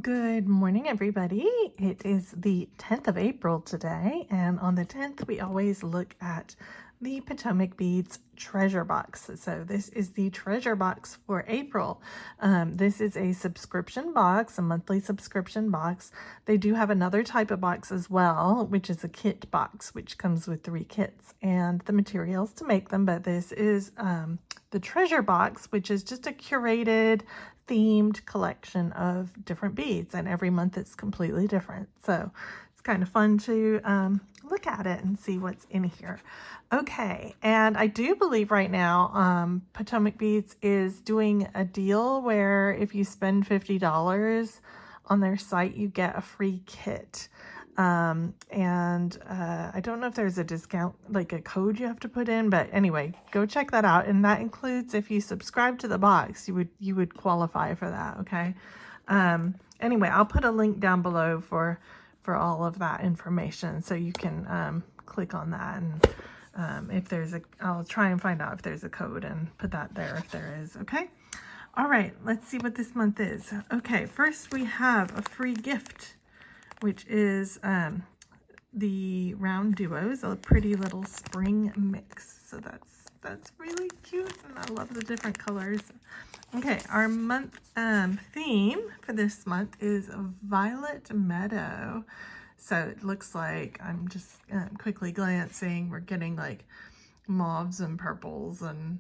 Good morning, everybody. It is the 10th of April today, and on the 10th, we always look at the Potomac Beads treasure box. So this is the treasure box for April. This is a subscription box, a monthly subscription box. They do have another type of box as well, which is a kit box, which comes with 3 kits and the materials to make them. But this is the treasure box, which is just a curated themed collection of different beads, and every month it's completely different. So it's kind of fun to look at it and see what's in here. Okay, and I do believe right now Potomac Beads is doing a deal where if you spend $50 on their site, you get a free kit. I don't know if there's a discount, like a code you have to put in, but anyway, go check that out. And that includes if you subscribe to the box, you would qualify for that. Okay. Anyway, I'll put a link down below for all of that information, so you can click on that, and if there's I'll try and find out if there's a code and put that there if there is. Okay. All right, let's see what this month is. Okay, first we have a free gift, which is the RounDuos, a pretty little spring mix. So that's really cute, and I love the different colors. Okay, our month theme for this month is Violet Meadow. So it looks like, I'm just quickly glancing, we're getting like mauves and purples, and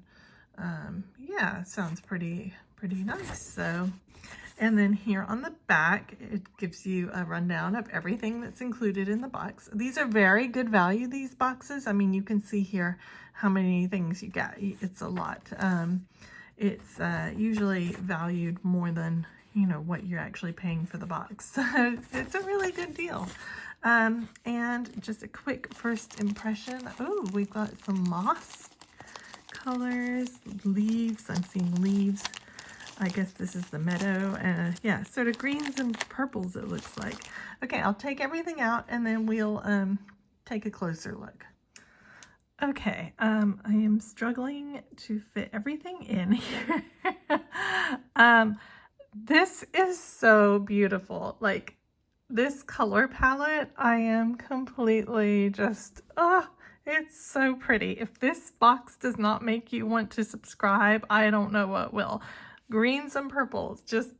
yeah, it sounds pretty nice. So, and then here on the back, it gives you a rundown of everything that's included in the box. These are very good value, these boxes. I mean, you can see here how many things you get. It's a lot. It's usually valued more than, you know, what you're actually paying for the box. So it's a really good deal. And just a quick first impression. Oh, we've got some moss colors, leaves. I'm seeing leaves. I guess this is the meadow, and yeah, sort of greens and purples it looks like. Okay, I'll take everything out and then we'll take a closer look. Okay, I am struggling to fit everything in here. This is so beautiful. Like, this color palette, I am completely just, it's so pretty. If this box does not make you want to subscribe, I don't know what will. Greens and purples, just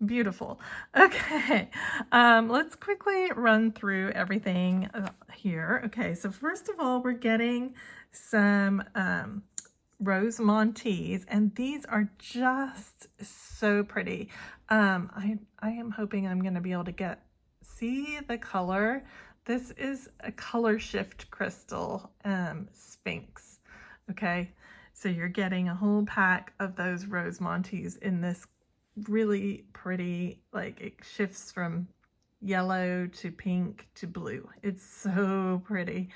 beautiful. Okay, let's quickly run through everything here. Okay, so first of all, we're getting some rose Montees, and these are just so pretty. I am hoping I'm going to be able to see the color. This is a Colorshift crystal Sphinx. Okay, so you're getting a whole pack of those rose Montees in this really pretty, like, it shifts from yellow to pink to blue. It's so pretty.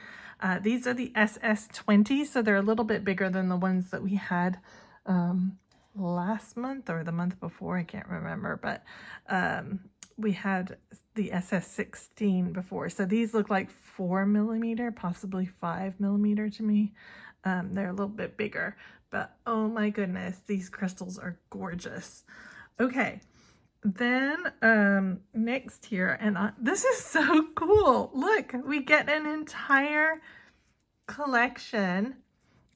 These are the SS20, so they're a little bit bigger than the ones that we had last month or the month before. I can't remember, but we had the SS16 before. So these look like 4mm, possibly 5mm to me. They're a little bit bigger, but oh my goodness, these crystals are gorgeous. Okay, then next here, and this is so cool. Look, we get an entire collection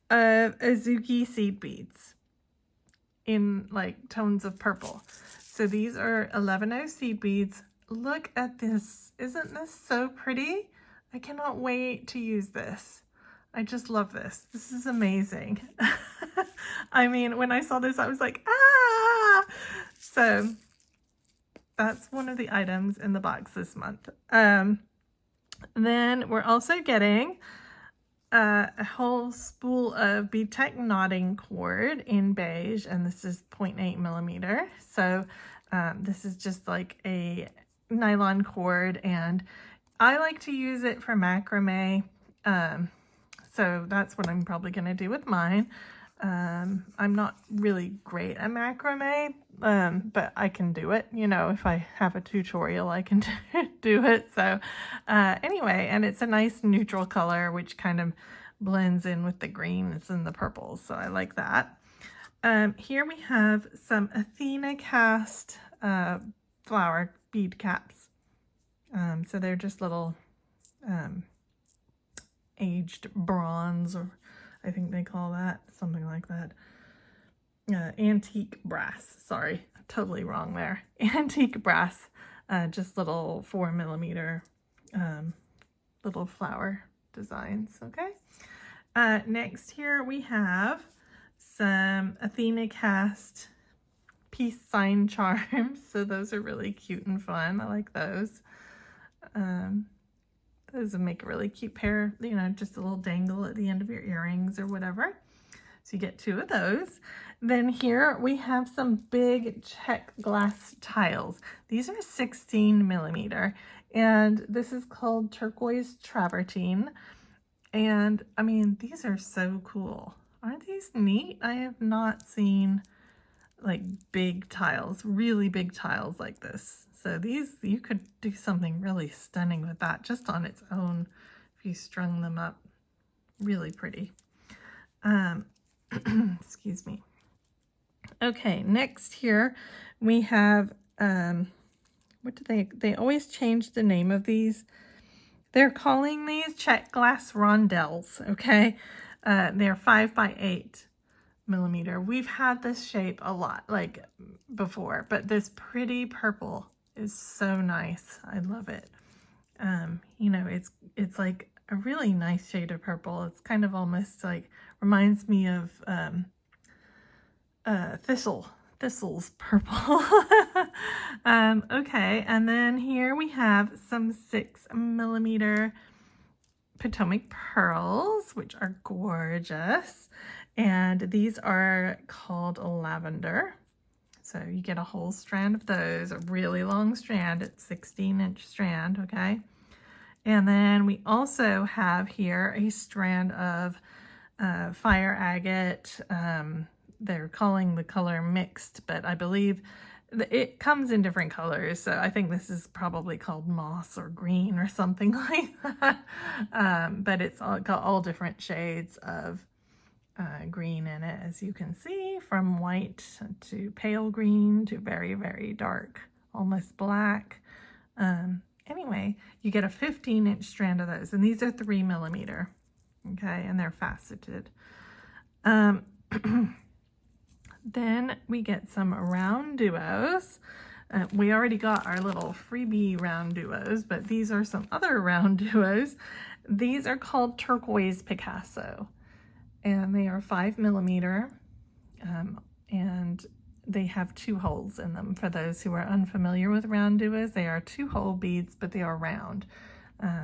of Azuki seed beads in like tones of purple. So these are 11O seed beads. Look at this. Isn't this so pretty? I cannot wait to use this. I just love this. This is amazing. I mean, when I saw this, I was like, ah! So that's one of the items in the box this month. Then we're also getting a whole spool of BeadTec knotting cord in beige, and this is 0.8mm. So this is just like a nylon cord, and I like to use it for macrame. So that's what I'm probably going to do with mine. I'm not really great at macrame, but I can do it. You know, if I have a tutorial, I can do it. So anyway, and it's a nice neutral color, which kind of blends in with the greens and the purples. So I like that. Here we have some Athenacast flower bead caps. So they're just little aged bronze, or I think they call that, something like that. Antique brass, sorry, totally wrong there. Antique brass, just little 4mm little flower designs, okay? Next here we have some Athenacast peace sign charms. So those are really cute and fun. I like those. Those would make a really cute pair, you know, just a little dangle at the end of your earrings or whatever. So you get 2 of those. Then here we have some big Czech glass tiles. These are 16mm, and this is called Turquoise travertine. And I mean, these are so cool. Aren't these neat? I have not seen like big tiles, really big tiles like this. So these, you could do something really stunning with that just on its own if you strung them up. Really pretty. Excuse me. Okay, next here we have, what do they always change the name of these. They're calling these Czech glass rondelles, okay? They're 5x8mm. We've had this shape a lot, like before, but this pretty purple is so nice. I love it. You know, it's like a really nice shade of purple. It's kind of almost like, reminds me of thistles purple. Okay, and then here we have some 6mm Potomac pearls, which are gorgeous. And these are called Lavender. So you get a whole strand of those, a really long strand. It's 16-inch strand, okay? And then we also have here a strand of fire agate. They're calling the color mixed, but I believe it comes in different colors. So I think this is probably called moss or green or something like that. But it's got all different shades of green in it, as you can see, from white to pale green to very, very dark, almost black. Anyway, you get a 15-inch strand of those, and these are 3mm, okay, and they're faceted. Then we get some RounDuos. We already got our little freebie RounDuos, but these are some other RounDuos. These are called Turquoise Picasso, and they are 5mm, and they have 2 holes in them. For those who are unfamiliar with RounDuos, they are 2-hole beads, but they are round.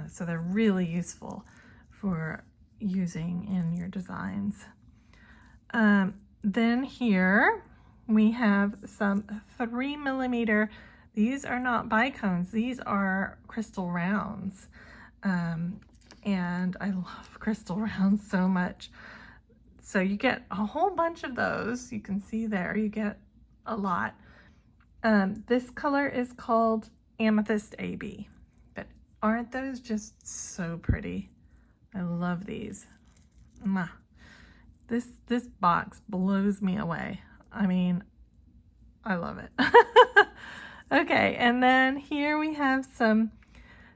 So they're really useful for using in your designs. Then here we have some 3mm. These are not bicones, these are crystal rounds. And I love crystal rounds so much. So you get a whole bunch of those. You can see there, you get a lot. This color is called Amethyst AB, but aren't those just so pretty? I love these. Mwah. This box blows me away. I mean, I love it. Okay, and then here we have some,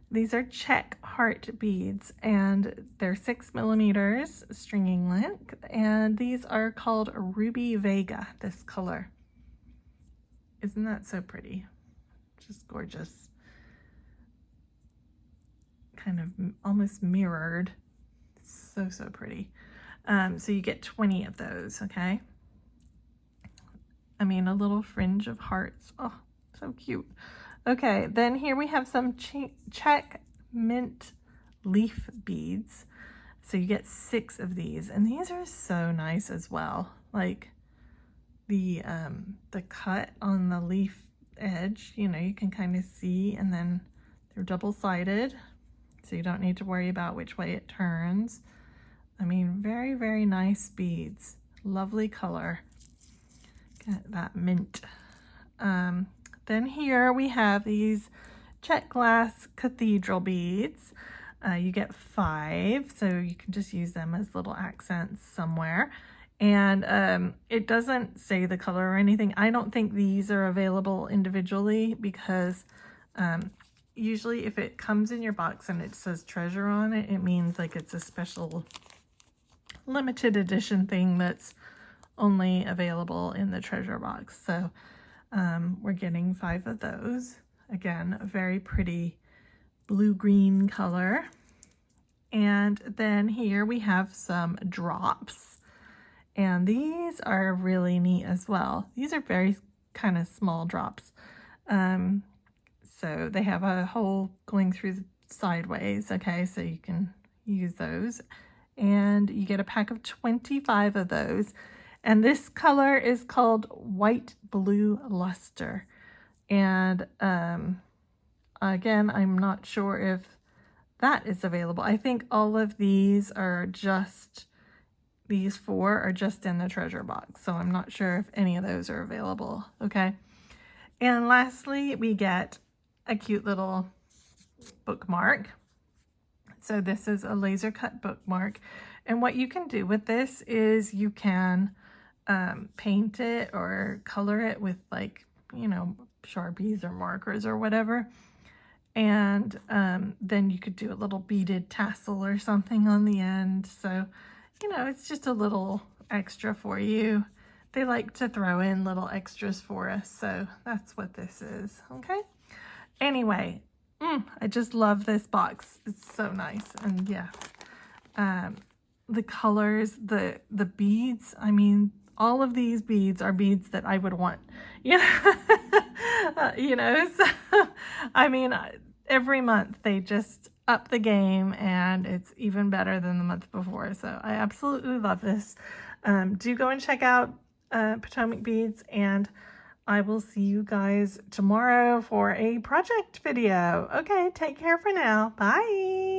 these are Czech heart beads, and they're 6mm stringing length, and these are called Ruby Vega, this color. Isn't that so pretty? Just gorgeous. Kind of almost mirrored. So, so pretty. So you get 20 of those, okay? I mean, a little fringe of hearts. Oh, so cute. Okay, then here we have some Czech mint leaf beads. So you get 6 of these, and these are so nice as well. Like the cut on the leaf edge, you know, you can kind of see, and then they're double-sided, so you don't need to worry about which way it turns. I mean, very, very nice beads. Lovely color. Get that mint. Then here we have these Czech glass cathedral beads. You get 5, so you can just use them as little accents somewhere. And it doesn't say the color or anything. I don't think these are available individually because usually if it comes in your box and it says treasure on it, it means like it's a special limited edition thing that's only available in the treasure box. So we're getting 5 of those. Again, a very pretty blue-green color. And then here we have some drops. And these are really neat as well. These are very kind of small drops. So they have a hole going through sideways, okay, so you can use those. And you get a pack of 25 of those. And this color is called White Blue Luster. And again, I'm not sure if that is available. I think all of these are just, these 4 are just in the treasure box. So I'm not sure if any of those are available, okay? And lastly, we get a cute little bookmark. So this is a laser cut bookmark. And what you can do with this is you can paint it or color it with, like, you know, Sharpies or markers or whatever. And then you could do a little beaded tassel or something on the end. So, you know, it's just a little extra for you. They like to throw in little extras for us. So that's what this is, okay? Anyway, I just love this box. It's so nice. And yeah, the colors, the beads, I mean, all of these beads are beads that I would want. Yeah, you know, so, I mean, every month they just up the game and it's even better than the month before. So I absolutely love this. Do go and check out Potomac Beads, and I will see you guys tomorrow for a project video. Okay, take care for now. Bye.